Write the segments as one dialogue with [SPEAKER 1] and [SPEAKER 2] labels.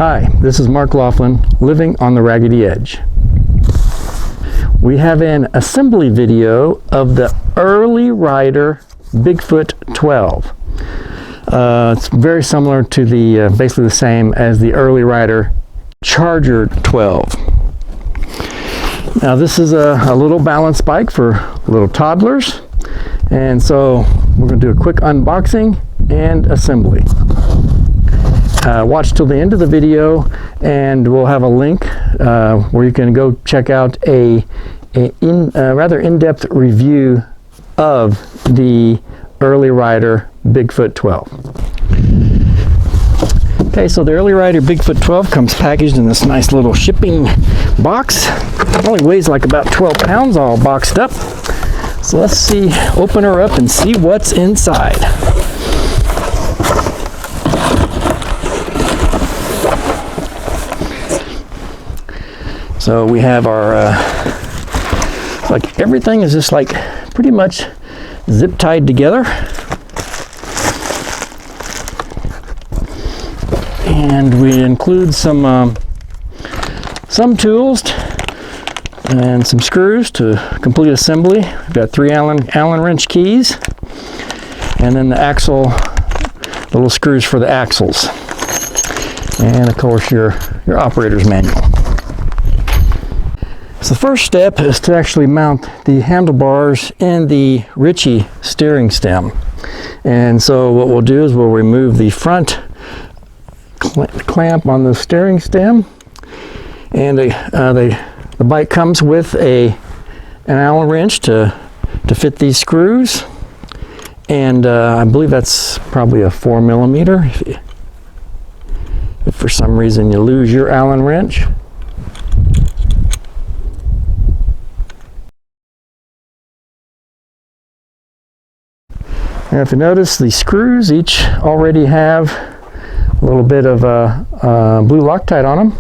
[SPEAKER 1] Hi, this is Mark Laughlin, living on the Raggedy Edge. We have an assembly video of the Early Rider Bigfoot 12. It's very similar to the, basically the same as the Early Rider Charger 12. Now this is a little balance bike for little toddlers, and so we're going to do a quick unboxing and assembly. Watch till the end of the video and we'll have a link where you can go check out a rather in-depth review of the Early Rider Bigfoot 12. Okay, so the Early Rider Bigfoot 12 comes packaged in this nice little shipping box. It only weighs like about 12 pounds all boxed up. So let's see, open her up and see what's inside. So we have our, like everything is just like pretty much zip tied together. And we include some tools and some screws to complete assembly. We've got 3 Allen wrench keys, and then the axle, the little screws for the axles, and of course your operator's manual. So the first step is to actually mount the handlebars in the Ritchie steering stem. And so what we'll do is we'll remove the front clamp on the steering stem, and the bike comes with an Allen wrench to fit these screws, and I believe that's probably a 4mm. If for some reason you lose your Allen wrench. Now if you notice, the screws each already have a little bit of blue Loctite on them,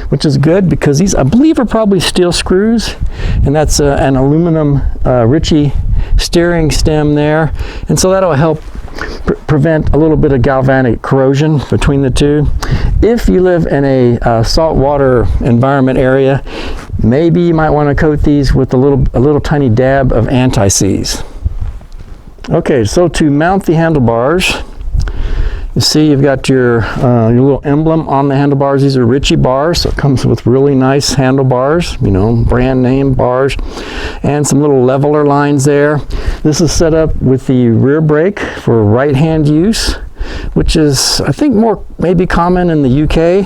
[SPEAKER 1] which is good because these, I believe, are probably steel screws, and that's an aluminum Ritchie steering stem there, and so that'll help prevent a little bit of galvanic corrosion between the two. If you live in a saltwater environment area, maybe you might want to coat these with a little tiny dab of anti-seize. Okay, so to mount the handlebars, you see you've got your little emblem on the handlebars. These are Ritchie bars, so it comes with really nice handlebars, you know, brand name bars, and some little leveler lines there. This is set up with the rear brake for right hand use, which is, I think, more maybe common in the UK.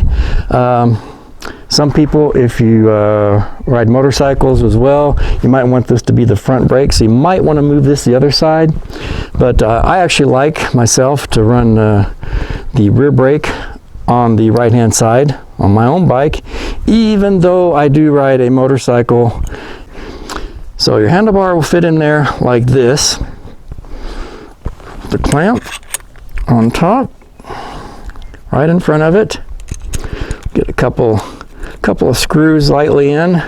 [SPEAKER 1] Some people, if you ride motorcycles as well, you might want this to be the front brake, so you might want to move this the other side. But I actually like myself to run the rear brake on the right hand side on my own bike, even though I do ride a motorcycle. So your handlebar will fit in there like this. The clamp on top, right in front of it. Get a couple of screws lightly in.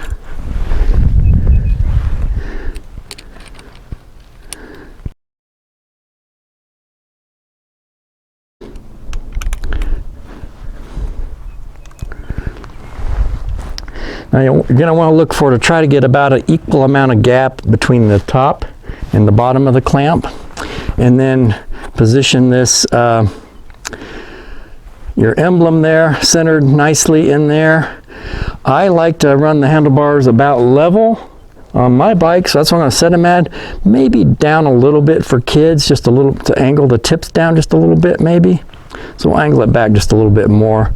[SPEAKER 1] Now you're going to want to look for to try to get about an equal amount of gap between the top and the bottom of the clamp, and then position this your emblem there centered nicely in there. I like to run the handlebars about level on my bike, so that's what I'm going to set them at. Maybe down a little bit for kids, just a little, to angle the tips down just a little bit maybe. So we'll angle it back just a little bit more.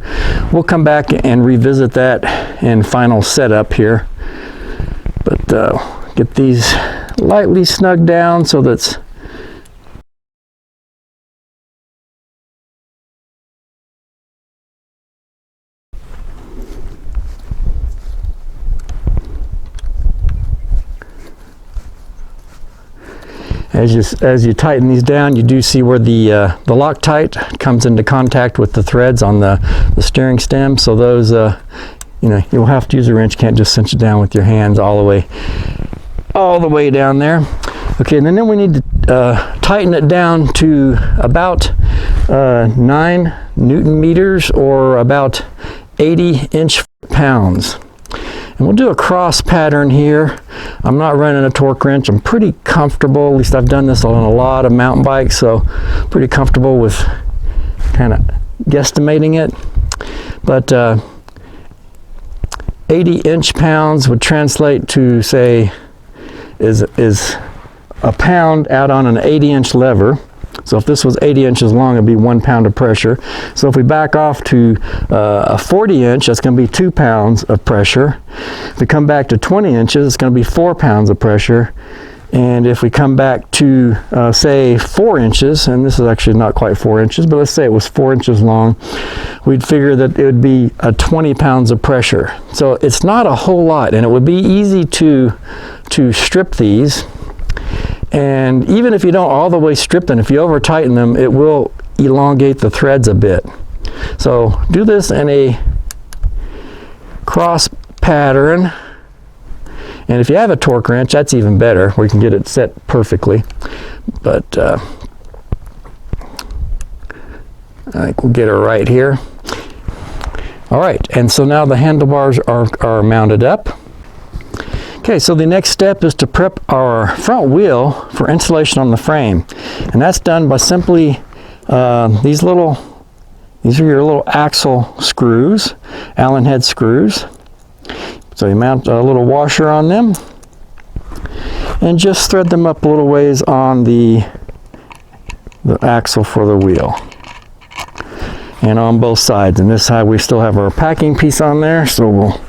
[SPEAKER 1] We'll come back and revisit that in final setup here. But get these lightly snugged down so that's as you tighten these down, you do see where the Loctite comes into contact with the threads on the steering stem. So those, you know, you'll have to use a wrench. You can't just cinch it down with your hands all the way down there. Okay, and then we need to tighten it down to about 9 Newton meters, or about 80 inch-pounds. And we'll do a cross pattern here. I'm not running a torque wrench. I'm pretty comfortable, at least I've done this on a lot of mountain bikes, so pretty comfortable with kind of guesstimating it. But 80 inch-pounds would translate to, say, is a pound out on an 80-inch lever. So if this was 80 inches long, it'd be 1 pound of pressure. So if we back off to a 40 inch, that's going to be 2 pounds of pressure. If we come back to 20 inches, it's going to be 4 pounds of pressure. And if we come back to, say, 4 inches, and this is actually not quite 4 inches, but let's say it was 4 inches long, we'd figure that it would be 20 pounds of pressure. So it's not a whole lot, and it would be easy to strip these. And even if you don't all the way strip them, if you over tighten them, it will elongate the threads a bit. So do this in a cross pattern. And if you have a torque wrench, that's even better, where you can get it set perfectly. But I think we'll get her right here. All right, and so now the handlebars are mounted up. Okay, so the next step is to prep our front wheel for installation on the frame. And that's done by simply, these are your little axle screws, Allen head screws. So you mount a little washer on them and just thread them up a little ways on the axle for the wheel. And on both sides. And this side we still have our packing piece on there, so we'll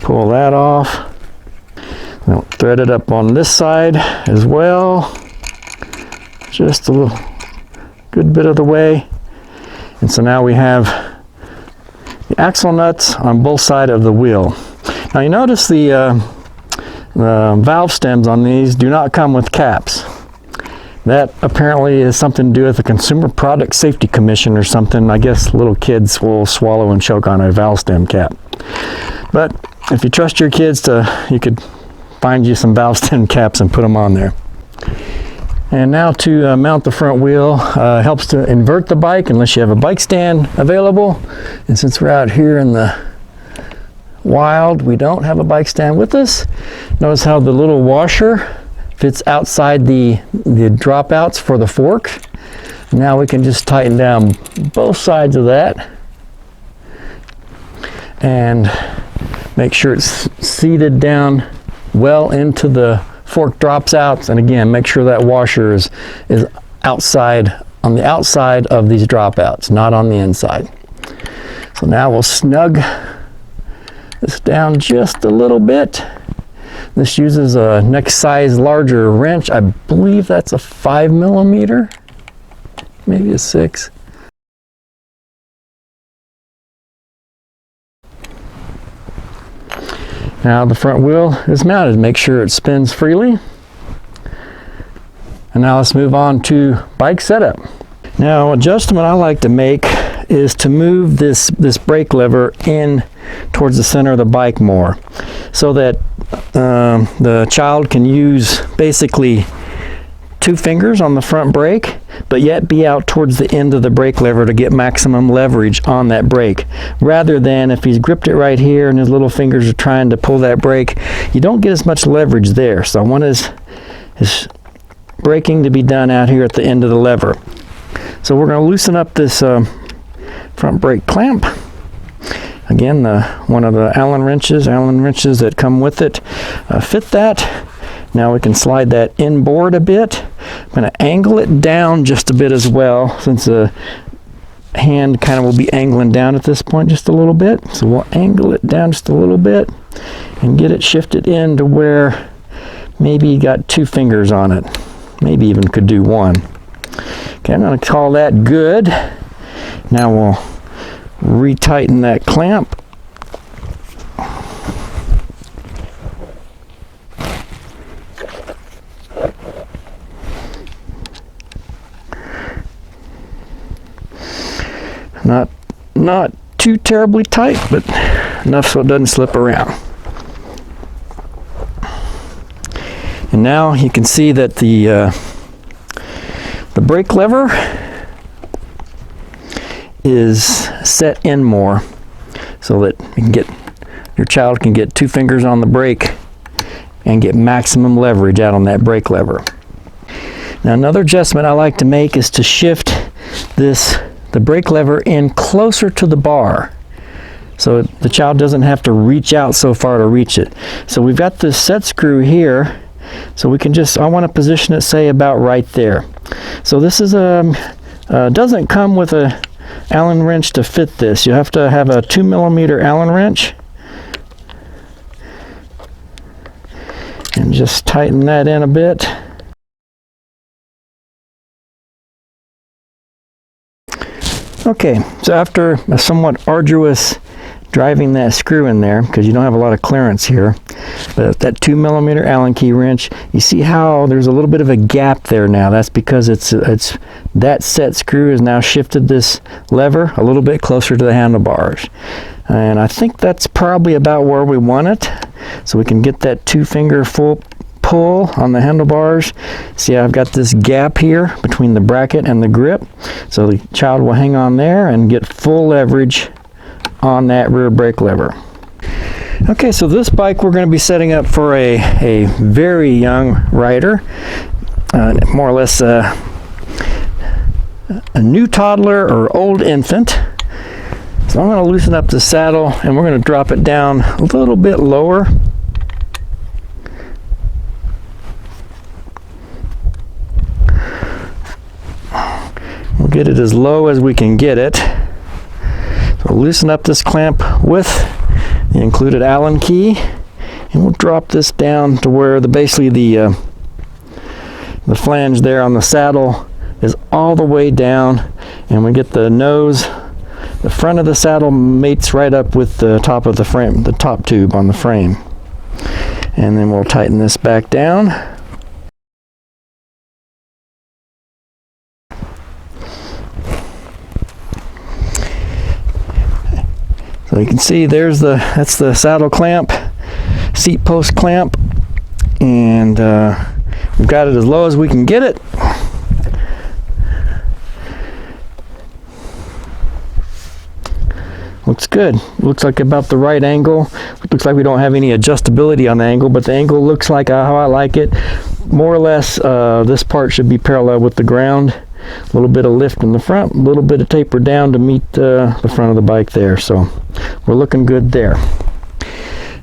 [SPEAKER 1] pull that off. We'll thread it up on this side as well. Just a little good bit of the way. And so now we have the axle nuts on both sides of the wheel. Now you notice the valve stems on these do not come with caps. That apparently is something to do with the Consumer Product Safety Commission or something. I guess little kids will swallow and choke on a valve stem cap. But if you trust your kids you could find you some valve stem caps and put them on there. And now to mount the front wheel, helps to invert the bike unless you have a bike stand available. And since we're out here in the wild, we don't have a bike stand with us. Notice how the little washer fits outside the dropouts for the fork. Now we can just tighten down both sides of that and make sure it's seated down well into the fork drops out. And again, make sure that washer is outside, on the outside of these dropouts, not on the inside. So now we'll snug this down just a little bit. This uses a next size larger wrench. I believe that's a 5mm, maybe a 6. Now the front wheel is mounted. Make sure it spins freely. And now let's move on to bike setup. Now, adjustment I like to make is to move this brake lever in towards the center of the bike more, so that the child can use basically 2 fingers on the front brake, but yet be out towards the end of the brake lever to get maximum leverage on that brake. Rather than if he's gripped it right here and his little fingers are trying to pull that brake, you don't get as much leverage there. So I want his braking to be done out here at the end of the lever. So we're going to loosen up this front brake clamp. Again, one of the Allen wrenches that come with it fit that. Now we can slide that inboard a bit. I'm going to angle it down just a bit as well, since the hand kind of will be angling down at this point just a little bit. So we'll angle it down just a little bit and get it shifted in to where maybe you got 2 fingers on it. Maybe even could do 1. Okay, I'm going to call that good. Now we'll retighten that clamp. Not too terribly tight, but enough so it doesn't slip around. And now you can see that the The brake lever is set in more so that you can get, your child can get 2 fingers on the brake and get maximum leverage out on that brake lever. Now another adjustment I like to make is to shift the brake lever in closer to the bar, so the child doesn't have to reach out so far to reach it. So we've got this set screw here, so we can just, I want to position it, say, about right there. So this is doesn't come with a Allen wrench to fit this. You have to have a 2mm Allen wrench, and just tighten that in a bit. Okay, so after a somewhat arduous driving that screw in there, because you don't have a lot of clearance here, but that 2mm Allen key wrench, you see how there's a little bit of a gap there now. That's because it's that set screw has now shifted this lever a little bit closer to the handlebars, and I think that's probably about where we want it, so we can get that 2-finger full pull on the handlebars. See, I've got this gap here between the bracket and the grip, so the child will hang on there and get full leverage on that rear brake lever. Okay, so this bike we're going to be setting up for a very young rider, more or less a new toddler or old infant. So I'm going to loosen up the saddle and we're going to drop it down a little bit lower. We'll get it as low as we can get it. So we'll loosen up this clamp with the included Allen key, and we'll drop this down to where basically the flange there on the saddle is all the way down, and we get the nose, the front of the saddle mates right up with the top of the frame, the top tube on the frame. And then we'll tighten this back down. So you can see that's the saddle clamp, seat post clamp, and we've got it as low as we can get it. Looks good. Looks like about the right angle. It looks like we don't have any adjustability on the angle, but the angle looks like how I like it. More or less, this part should be parallel with the ground. A little bit of lift in the front, a little bit of taper down to meet the front of the bike there. So we're looking good there.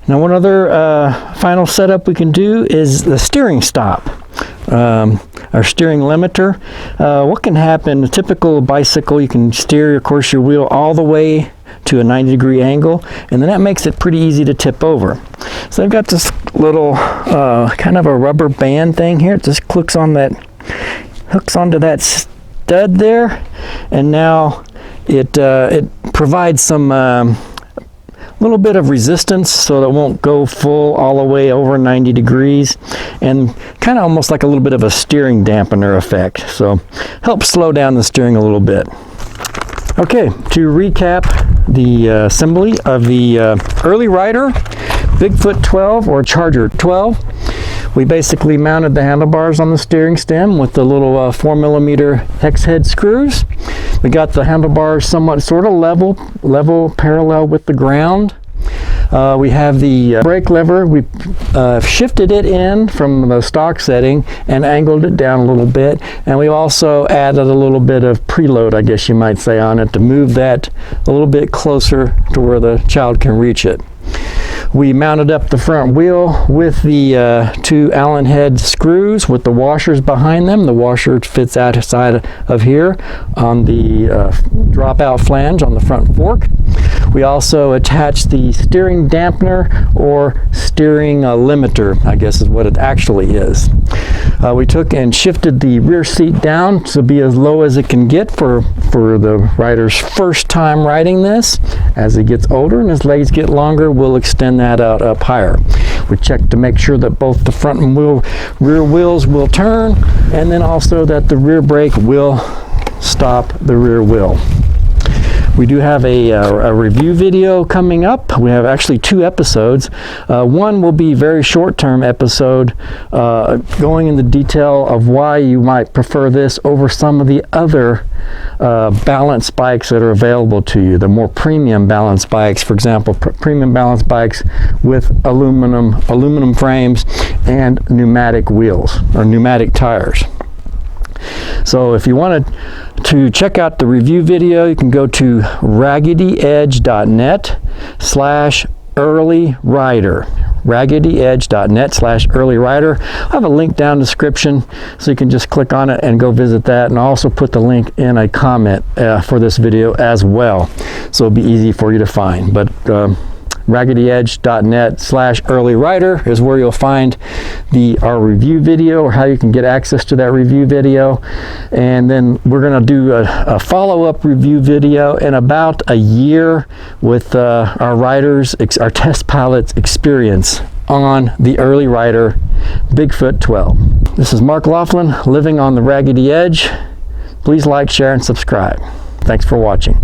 [SPEAKER 1] Now one other final setup we can do is the steering stop, our steering limiter. What can happen, a typical bicycle, you can steer, of course, your wheel all the way to a 90-degree angle, and then that makes it pretty easy to tip over. So I've got this little kind of a rubber band thing here. It just hooks onto that stud there, and now it provides some little bit of resistance so that it won't go full all the way over 90 degrees, and kind of almost like a little bit of a steering dampener effect, so helps slow down the steering a little bit. Okay, to recap the assembly of the early rider Bigfoot 12 or Charger 12. We basically mounted the handlebars on the steering stem with the little 4mm hex head screws. We got the handlebars somewhat sort of level parallel with the ground. We have the brake lever. We shifted it in from the stock setting and angled it down a little bit, and we also added a little bit of preload, I guess you might say, on it to move that a little bit closer to where the child can reach it. We mounted up the front wheel with the 2 Allen head screws with the washers behind them. The washer fits outside of here on the dropout flange on the front fork. We also attached the steering dampener or steering limiter, I guess is what it actually is. We took and shifted the rear seat down to be as low as it can get for the rider's first time riding this. As he gets older and his legs get longer, we'll extend that out up higher. We checked to make sure that both the front and rear wheels will turn, and then also that the rear brake will stop the rear wheel. We do have a review video coming up. We have actually 2 episodes. One will be a very short-term episode going into detail of why you might prefer this over some of the other balance bikes that are available to you. The more premium balance bikes, for example, premium balance bikes with aluminum frames and pneumatic wheels or pneumatic tires. So if you wanted to check out the review video, you can go to raggedyedge.net/earlyrider. raggedyedge.net/earlyrider. I have a link down in the description, so you can just click on it and go visit that, and I'll also put the link in a comment for this video as well, so it'll be easy for you to find. But raggedyedge.net/earlyrider is where you'll find our review video, or how you can get access to that review video. And then we're going to do a follow-up review video in about a year with our riders, our test pilots' experience on the Early Rider Bigfoot 12. This is Mark Laughlin, living on the Raggedy Edge. Please like, share, and subscribe. Thanks for watching.